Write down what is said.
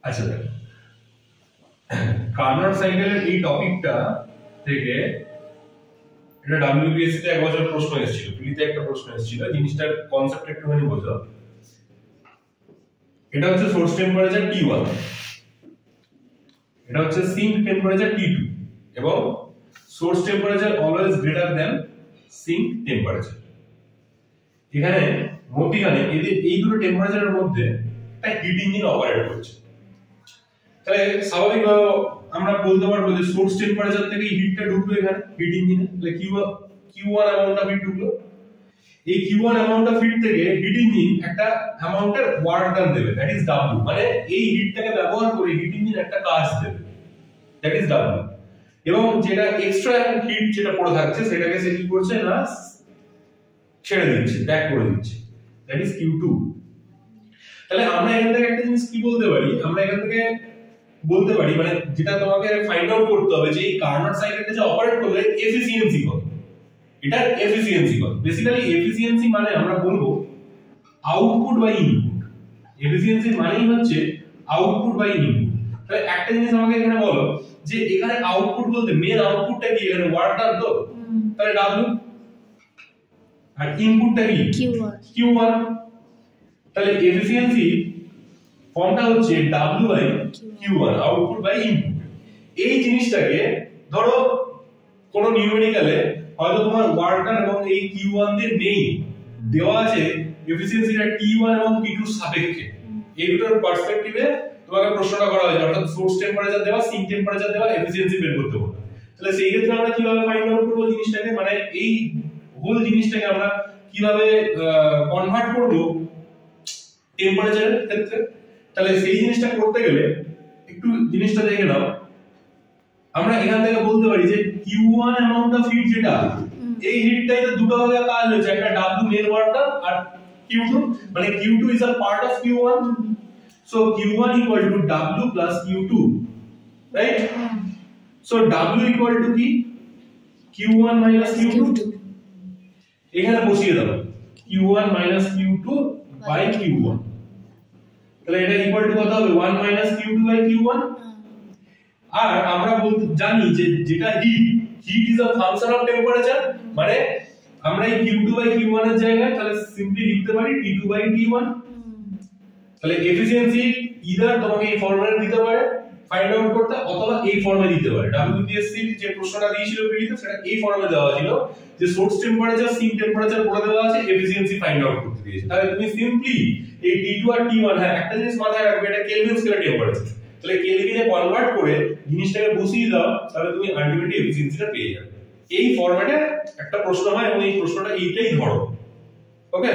আচ্ছা দেখো কার্নোট সাইকেলের এই টপিকটা থেকে এটা ডব্লিউবিএসসি তে এক বছর প্রশ্ন এসেছিল, প্রিলিতে একটা প্রশ্ন এসেছিল, জিনিসটার কনসেপ্ট একটুখানি বোঝো। এটা হচ্ছে সোর্স টেম্পারেচার T1, এটা হচ্ছে সিঙ্ক টেম্পারেচার T2 এবং source temperature always greater than sink temperature. এখানে মধ্যখানে এই দুটো টেম্পারেচারের মধ্যে একটা হিট ইঞ্জিন অপারেট করছে। তাহলে স্বাভাবিকভাবে আমরা বলতে পারবো যে সোর্স টেম্পারেচার থেকে হিটটা ঢুকলো এখানে হিট ইঞ্জিনে, তাহলে Q1 অ্যামাউন্ট অফ হিট ঢুকলো। এই Q1 অ্যামাউন্ট অফ হিট থেকে হিট ইঞ্জিন একটা অ্যামাউন্টের ওয়ার্ক ডান দেবে, দ্যাট ইজ W, মানে এই হিটটাকে ব্যবহার করে হিট ইঞ্জিন একটা কাজ দেবে, দ্যাট ইজ W। এবং যেটা এক্সট্রা হিট যেটা পড়ে থাকছে সেটাকে সে কি করছে না ছেড়ে দিচ্ছে, ব্যাক করে দিচ্ছে, দ্যাট ইজ Q2। তাহলে আমরা এখান থেকে একটা জিনিস কি বলতে পারি, আমরা এখান থেকে বলতে পারি মানে যেটা তোমাকে ফাইন্ড আউট করতে হবে যে এই কার্নোট সাইকেলটা যে অপারেট করবে এফিসিয়েন্সি কত, এটার এফিসিয়েন্সি কত। বেসিক্যালি এফিসিয়েন্সি মানে আমরা বলবো আউটপুট বাই ইনপুট। এফিসিয়েন্সি মানেই হচ্ছে আউটপুট বাই ইনপুট। তাহলে একটা জিনিস আমাকে এখানে বলো যে এখানে আউটপুট বলতে মেন আউটপুটটা কি, এখানে ওয়ার্ক ডান তো, তাহলে W, আর ইনপুটটা কি Q1। তাহলে এফিসিয়েন্সি ফর্মটা হচ্ছে W by Q1, output by input. এই জিনিসটাকে ধরো কোন নিউমেরিক্যালে হয়তো তোমার ওয়ার্ক ডান এবং এই Q1 দিয়ে নেই, দেওয়া আছে এফিসিয়েন্সিটা T1 এবং T2 সাপেক্ষে, এই দুটোর পার্সপেক্টিভে তোমাকে প্রশ্নটা করা হয়েছে, অর্থাৎ সোর্স টেম্পারেচার দেওয়া, সিঙ্ক টেম্পারেচার দেওয়া, এফিসিয়েন্সি বের করতে হবে। তাহলে সেই ক্ষেত্রে আমরা কিভাবে ফাইন্ড আউট করব জিনিসটাকে, মানে এই হোল জিনিসটাকে আমরা কিভাবে কনভার্ট করব টেম্পারেচারের ক্ষেত্রে। তাহলে সেই জিনিসটা করতে গেলে একটু জিনিসটা দেখে নাও। আমরা এখান থেকে বলতে পারি যে Q1 অ্যামাউন্ট অফ হিট যেটা, এই হিটটাই তো দুটো ভাগে কাজ হচ্ছে, একটা W মেন ওয়ার্কটা আর Q2, মানে Q2 is a part of Q1, so Q1 equal to W plus Q2, right? So W equal to কি Q1 minus Q2, এখানে বসিয়ে দাও Q1 minus Q2 by Q1, তাহলে এটা ইকুয়াল টু কত হবে 1 minus Q2 by Q1। আর আমরা জানি যে যেটা heat is a function of temperature, মানে আমরা এই Q2 by Q1 এর জায়গায় তাহলে সিম্পলি লিখতে পারি T2 by T1। তাহলে এফিসিয়েন্সি ইদার তোমাকে এই ফর্মুলা দিতে পারে ফাইন্ড আউট করতে, অথবা এই ফর্মে দিতে পারে। ডব্লিউবিএসসি যে প্রশ্নটা দিয়েছিল প্রিলিতে সেটা এই ফর্মে দেওয়া ছিল যে সোর্স টেম্পারেচার সিঙ্ক টেম্পারেচার বলে দেওয়া আছে, এফিসিয়েন্সি ফাইন্ড আউট করতে দিয়েছে। তাহলে তুমি সিম্পলি এই T2 আর T1, হ্যাঁ একটা জিনিস মাথায় রাখবে, এটা কেলভিন স্কেলের টেম্পারেচার, তাহলে কেলভিনে কনভার্ট করে জিনিসটাকে বসিয়ে দাও, তাহলে তুমি আলটিমেটলি এফিসিয়েন্সিটা পেয়ে যাবে। এই ফরম্যাটে একটা প্রশ্ন হয় এবং এই প্রশ্নটা এইটাই ধরো, ওকে।